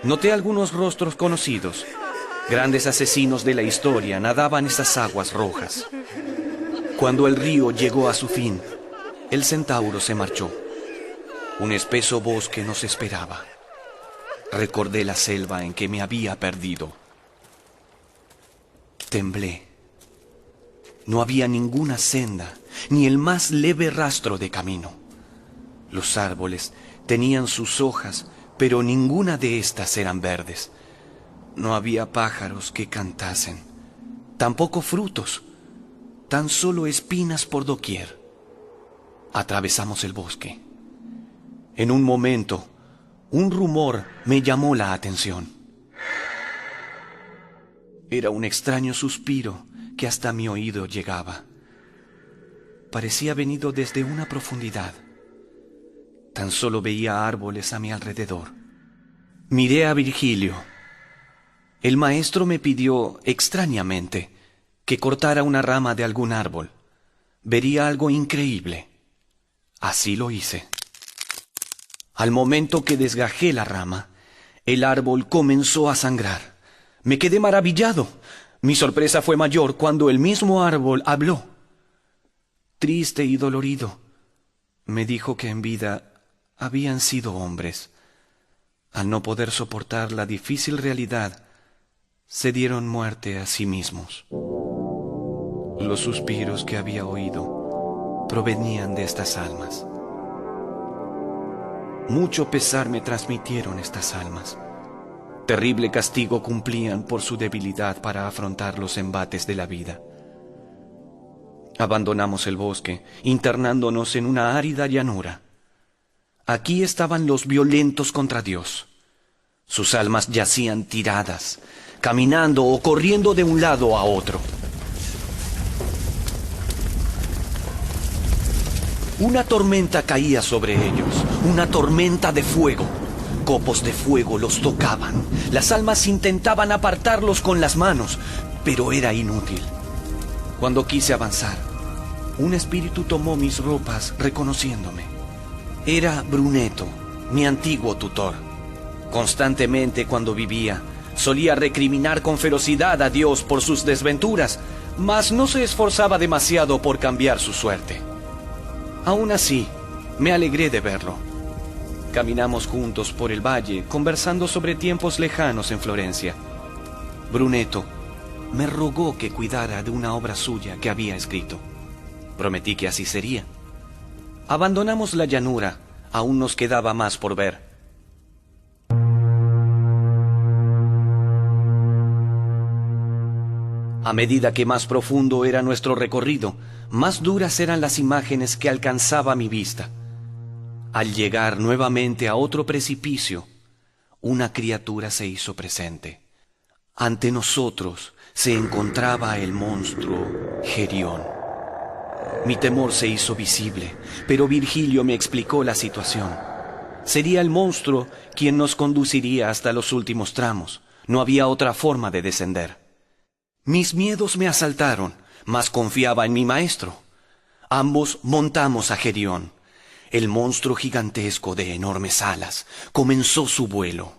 Noté algunos rostros conocidos. Grandes asesinos de la historia nadaban esas aguas rojas. Cuando el río llegó a su fin, el centauro se marchó. Un espeso bosque nos esperaba. Recordé la selva en que me había perdido. Temblé. No había ninguna senda, ni el más leve rastro de camino. Los árboles tenían sus hojas, pero ninguna de estas eran verdes. No había pájaros que cantasen, tampoco frutos, tan solo espinas por doquier. Atravesamos el bosque. En un momento, un rumor me llamó la atención. Era un extraño suspiro que hasta mi oído llegaba. Parecía venido desde una profundidad. Tan solo veía árboles a mi alrededor. Miré a Virgilio. El maestro me pidió, extrañamente, que cortara una rama de algún árbol. Vería algo increíble. Así lo hice. Al momento que desgajé la rama, el árbol comenzó a sangrar. Me quedé maravillado. Mi sorpresa fue mayor cuando el mismo árbol habló. Triste y dolorido, me dijo que en vida habían sido hombres. Al no poder soportar la difícil realidad, se dieron muerte a sí mismos. Los suspiros que había oído provenían de estas almas. Mucho pesar me transmitieron estas almas. Terrible castigo cumplían por su debilidad para afrontar los embates de la vida. Abandonamos el bosque, internándonos en una árida llanura. Aquí estaban los violentos contra Dios. Sus almas yacían tiradas, caminando o corriendo de un lado a otro. Una tormenta caía sobre ellos, una tormenta de fuego. Copos de fuego los tocaban. Las almas intentaban apartarlos con las manos, pero era inútil. Cuando quise avanzar, un espíritu tomó mis ropas reconociéndome. Era Brunetto, mi antiguo tutor. Constantemente cuando vivía, solía recriminar con ferocidad a Dios por sus desventuras, mas no se esforzaba demasiado por cambiar su suerte. Aún así, me alegré de verlo. Caminamos juntos por el valle, conversando sobre tiempos lejanos en Florencia. Brunetto me rogó que cuidara de una obra suya que había escrito. Prometí que así sería. Abandonamos la llanura, aún nos quedaba más por ver. A medida que más profundo era nuestro recorrido, más duras eran las imágenes que alcanzaba mi vista. Al llegar nuevamente a otro precipicio, una criatura se hizo presente. Ante nosotros se encontraba el monstruo Gerión. Mi temor se hizo visible, pero Virgilio me explicó la situación. Sería el monstruo quien nos conduciría hasta los últimos tramos. No había otra forma de descender. Mis miedos me asaltaron, mas confiaba en mi maestro. Ambos montamos a Gerión. El monstruo gigantesco de enormes alas comenzó su vuelo.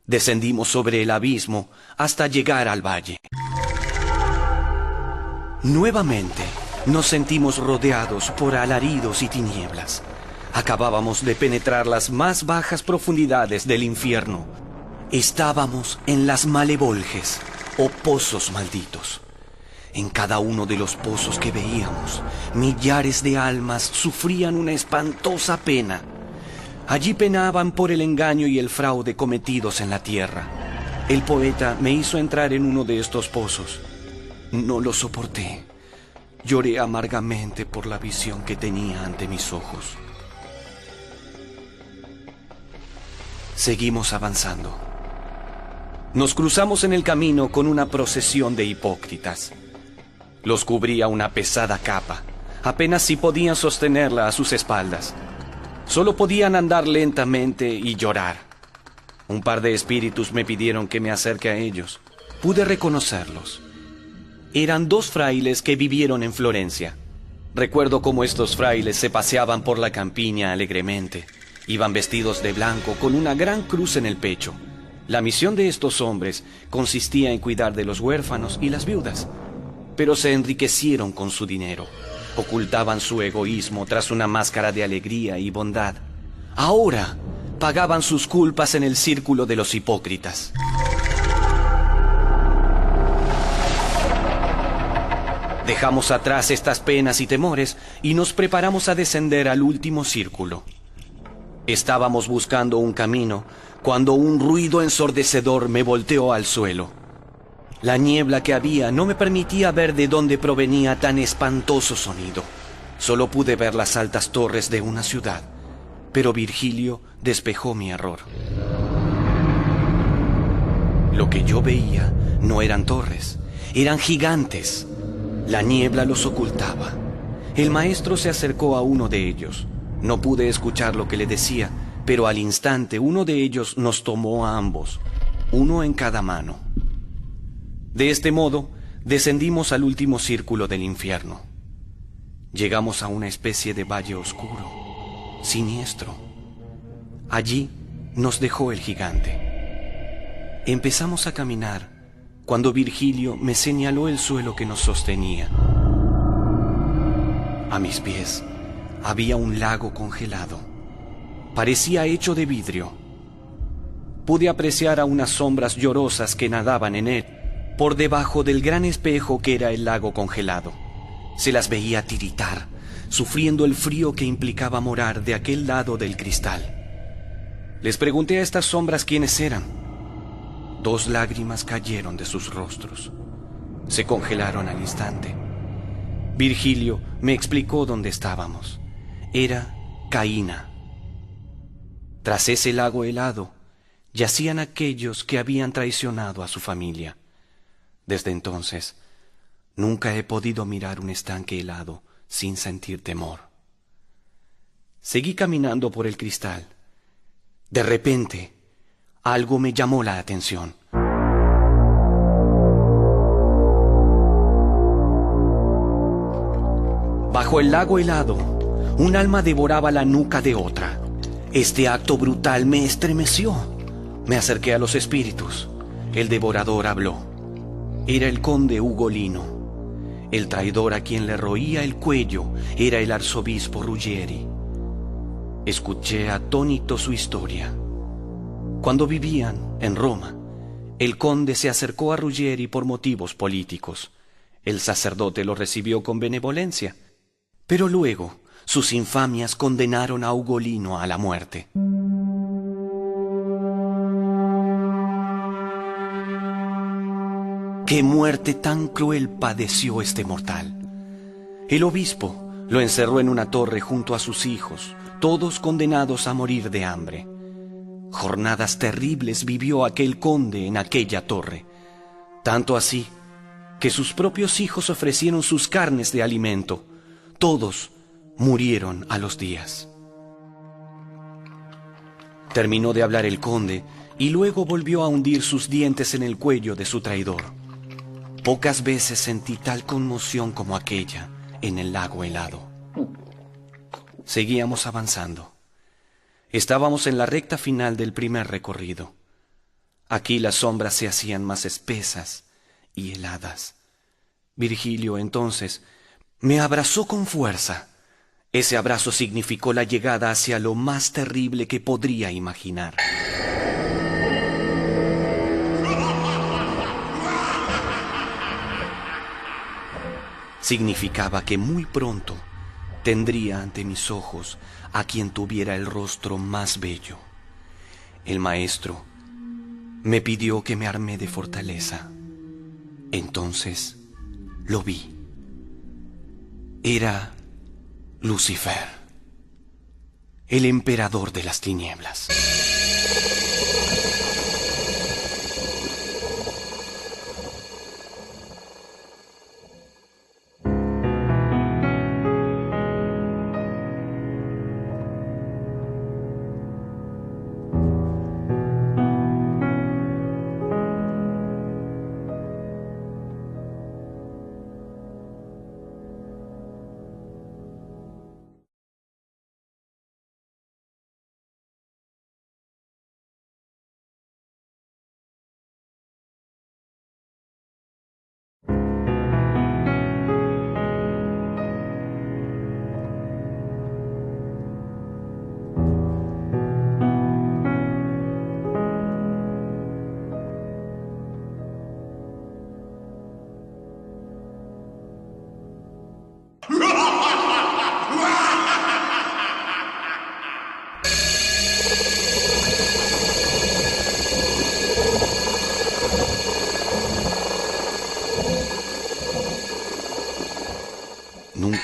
Descendimos sobre el abismo hasta llegar al valle. Nuevamente nos sentimos rodeados por alaridos y tinieblas. Acabábamos de penetrar las más bajas profundidades del infierno. Estábamos en las Malevolges, o pozos malditos. En cada uno de los pozos que veíamos, millares de almas sufrían una espantosa pena. Allí penaban por el engaño y el fraude cometidos en la tierra. El poeta me hizo entrar en uno de estos pozos. No lo soporté. Lloré amargamente por la visión que tenía ante mis ojos. Seguimos avanzando. Nos cruzamos en el camino con una procesión de hipócritas. Los cubría una pesada capa. Apenas si podían sostenerla a sus espaldas. Solo podían andar lentamente y llorar. Un par de espíritus me pidieron que me acerque a ellos. Pude reconocerlos. Eran dos frailes que vivieron en Florencia. Recuerdo cómo estos frailes se paseaban por la campiña alegremente. Iban vestidos de blanco con una gran cruz en el pecho. La misión de estos hombres consistía en cuidar de los huérfanos y las viudas, pero se enriquecieron con su dinero. Ocultaban su egoísmo tras una máscara de alegría y bondad. Ahora pagaban sus culpas en el círculo de los hipócritas. Dejamos atrás estas penas y temores y nos preparamos a descender al último círculo. Estábamos buscando un camino cuando un ruido ensordecedor me volteó al suelo. La niebla que había no me permitía ver de dónde provenía tan espantoso sonido. Solo pude ver las altas torres de una ciudad, pero Virgilio despejó mi error. Lo que yo veía no eran torres, eran gigantes. La niebla los ocultaba. El maestro se acercó a uno de ellos. No pude escuchar lo que le decía, pero al instante uno de ellos nos tomó a ambos, uno en cada mano. De este modo, descendimos al último círculo del infierno. Llegamos a una especie de valle oscuro, siniestro. Allí nos dejó el gigante. Empezamos a caminar cuando Virgilio me señaló el suelo que nos sostenía. A mis pies había un lago congelado. Parecía hecho de vidrio. Pude apreciar a unas sombras llorosas que nadaban en él, por debajo del gran espejo que era el lago congelado. Se las veía tiritar, sufriendo el frío que implicaba morar de aquel lado del cristal. Les pregunté a estas sombras quiénes eran. 2 lágrimas cayeron de sus rostros. Se congelaron al instante. Virgilio me explicó dónde estábamos. Era Caína. Tras ese lago helado, yacían aquellos que habían traicionado a su familia. Desde entonces, nunca he podido mirar un estanque helado sin sentir temor. Seguí caminando por el cristal. De repente, algo me llamó la atención. Bajo el lago helado, un alma devoraba la nuca de otra. Este acto brutal me estremeció. Me acerqué a los espíritus. El devorador habló. Era el conde Ugolino. El traidor a quien le roía el cuello era el arzobispo Ruggieri. Escuché atónito su historia. Cuando vivían en Roma, el conde se acercó a Ruggieri por motivos políticos. El sacerdote lo recibió con benevolencia, pero luego sus infamias condenaron a Ugolino a la muerte. ¡Qué muerte tan cruel padeció este mortal! El obispo lo encerró en una torre junto a sus hijos, todos condenados a morir de hambre. Jornadas terribles vivió aquel conde en aquella torre, tanto así que sus propios hijos ofrecieron sus carnes de alimento. Todos murieron a los días. Terminó de hablar el conde y luego volvió a hundir sus dientes en el cuello de su traidor. Pocas veces sentí tal conmoción como aquella en el lago helado. Seguíamos avanzando. Estábamos en la recta final del primer recorrido. Aquí las sombras se hacían más espesas y heladas. Virgilio entonces me abrazó con fuerza. Ese abrazo significó la llegada hacia lo más terrible que podría imaginar. Significaba que muy pronto tendría ante mis ojos a quien tuviera el rostro más bello. El maestro me pidió que me armé de fortaleza. Entonces lo vi. Era Lucifer, el emperador de las tinieblas.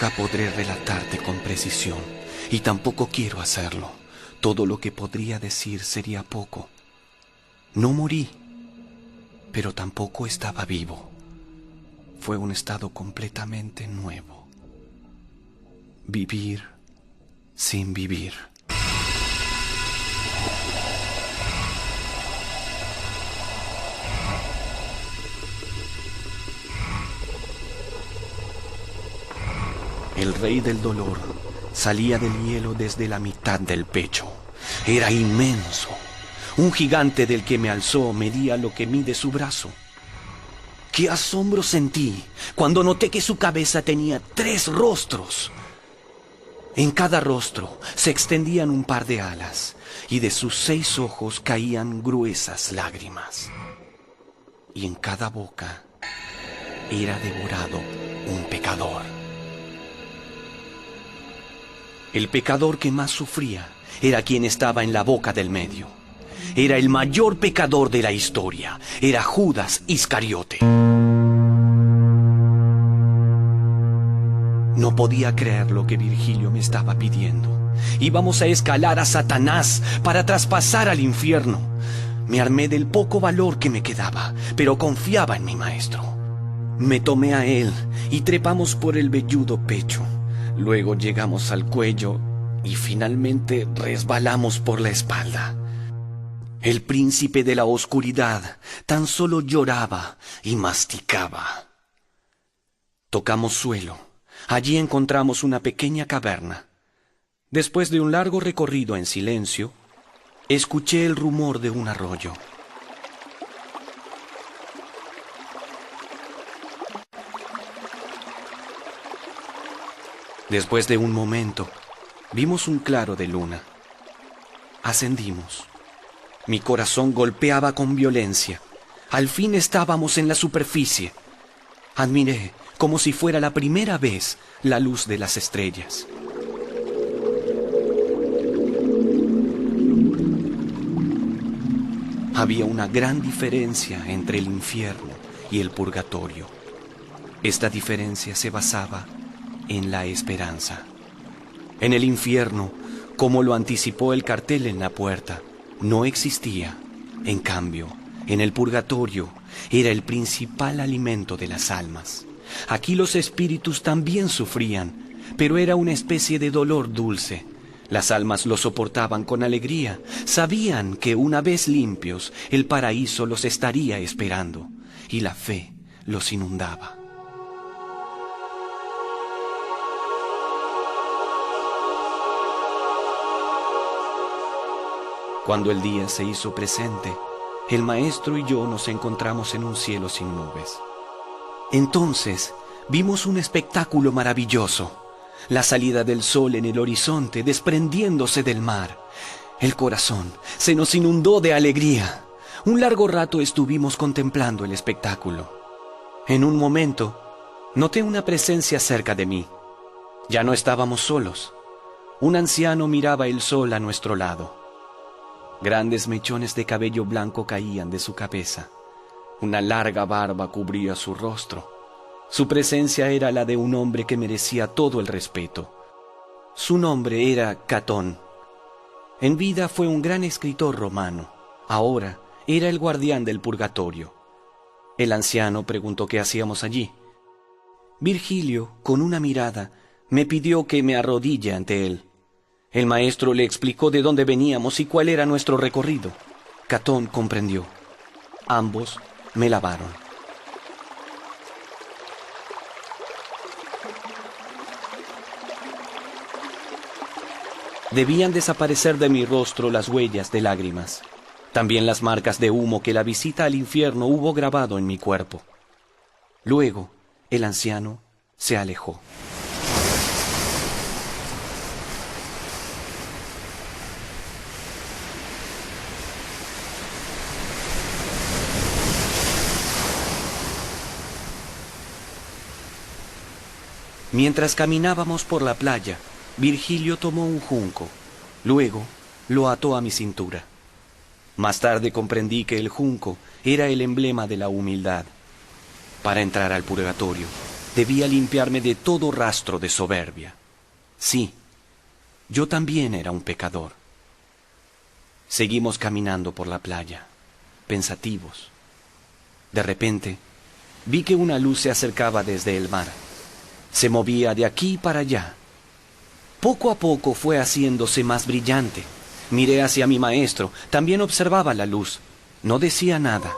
Nunca podré relatarte con precisión, y tampoco quiero hacerlo. Todo lo que podría decir sería poco. No morí, pero tampoco estaba vivo. Fue un estado completamente nuevo. Vivir sin vivir. El rey del dolor salía del hielo desde la mitad del pecho. Era inmenso. Un gigante del que me alzó medía lo que mide su brazo. ¡Qué asombro sentí cuando noté que su cabeza tenía 3 rostros! En cada rostro se extendían un par de alas, y de sus 6 ojos caían gruesas lágrimas. Y en cada boca era devorado un pecador. El pecador que más sufría era quien estaba en la boca del medio. Era el mayor pecador de la historia. Era Judas Iscariote. No podía creer lo que Virgilio me estaba pidiendo. Íbamos a escalar a Satanás para traspasar al infierno. Me armé del poco valor que me quedaba, pero confiaba en mi maestro. Me tomé a él y trepamos por el velludo pecho. Luego llegamos al cuello y finalmente resbalamos por la espalda. El príncipe de la oscuridad tan solo lloraba y masticaba. Tocamos suelo. Allí encontramos una pequeña caverna. Después de un largo recorrido en silencio, escuché el rumor de un arroyo. Después de un momento, vimos un claro de luna. Ascendimos. Mi corazón golpeaba con violencia. Al fin estábamos en la superficie. Admiré, como si fuera la primera vez, la luz de las estrellas. Había una gran diferencia entre el infierno y el purgatorio. Esta diferencia se basaba en la esperanza. En el infierno, como lo anticipó el cartel en la puerta, no existía. En cambio, en el purgatorio era el principal alimento de las almas. Aquí los espíritus también sufrían, pero era una especie de dolor dulce. Las almas lo soportaban con alegría. Sabían que una vez limpios, el paraíso los estaría esperando, y la fe los inundaba. Cuando el día se hizo presente, el maestro y yo nos encontramos en un cielo sin nubes. Entonces vimos un espectáculo maravilloso. La salida del sol en el horizonte desprendiéndose del mar. El corazón se nos inundó de alegría. Un largo rato estuvimos contemplando el espectáculo. En un momento, noté una presencia cerca de mí. Ya no estábamos solos. Un anciano miraba el sol a nuestro lado. Grandes mechones de cabello blanco caían de su cabeza. Una larga barba cubría su rostro. Su presencia era la de un hombre que merecía todo el respeto. Su nombre era Catón. En vida fue un gran escritor romano. Ahora era el guardián del purgatorio. El anciano preguntó qué hacíamos allí. Virgilio, con una mirada, me pidió que me arrodille ante él. El maestro le explicó de dónde veníamos y cuál era nuestro recorrido. Catón comprendió. Ambos me lavaron. Debían desaparecer de mi rostro las huellas de lágrimas. También las marcas de humo que la visita al infierno hubo grabado en mi cuerpo. Luego, el anciano se alejó. Mientras caminábamos por la playa, Virgilio tomó un junco. Luego lo ató a mi cintura. Más tarde comprendí que el junco era el emblema de la humildad. Para entrar al purgatorio, Debía limpiarme de todo rastro de soberbia. Sí, yo también era un pecador. Seguimos caminando por la playa, pensativos. De repente, vi que una luz se acercaba desde el mar. Se movía de aquí para allá. Poco a poco fue haciéndose más brillante. Miré hacia mi maestro, también observaba la luz. No decía nada.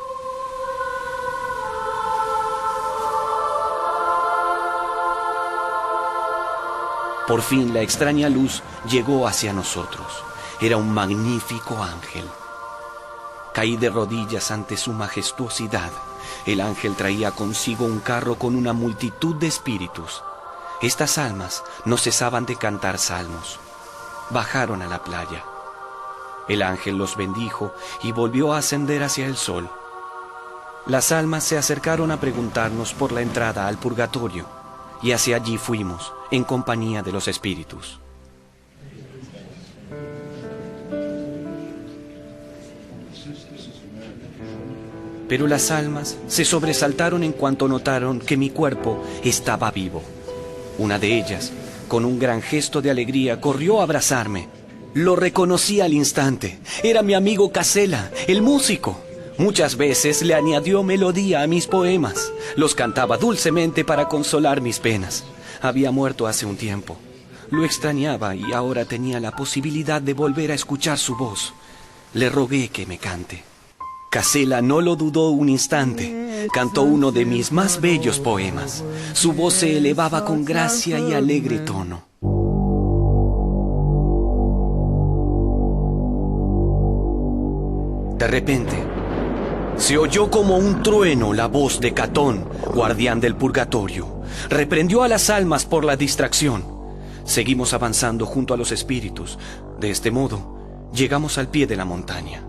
Por fin la extraña luz llegó hacia nosotros. Era un magnífico ángel. Caí de rodillas ante su majestuosidad. El ángel traía consigo un carro con una multitud de espíritus. Estas almas no cesaban de cantar salmos. Bajaron a la playa. El ángel los bendijo y volvió a ascender hacia el sol. Las almas se acercaron a preguntarnos por la entrada al purgatorio, y hacia allí fuimos, en compañía de los espíritus. Pero las almas se sobresaltaron en cuanto notaron que mi cuerpo estaba vivo. Una de ellas, con un gran gesto de alegría, corrió a abrazarme. Lo reconocí al instante. Era mi amigo Casela, el músico. Muchas veces le añadió melodía a mis poemas. Los cantaba dulcemente para consolar mis penas. Había muerto hace un tiempo. Lo extrañaba y ahora tenía la posibilidad de volver a escuchar su voz. Le rogué que me cante. Casela no lo dudó un instante. Cantó uno de mis más bellos poemas. Su voz se elevaba con gracia y alegre tono. De repente, se oyó como un trueno la voz de Catón, guardián del purgatorio. Reprendió a las almas por la distracción. Seguimos avanzando junto a los espíritus. De este modo, llegamos al pie de la montaña.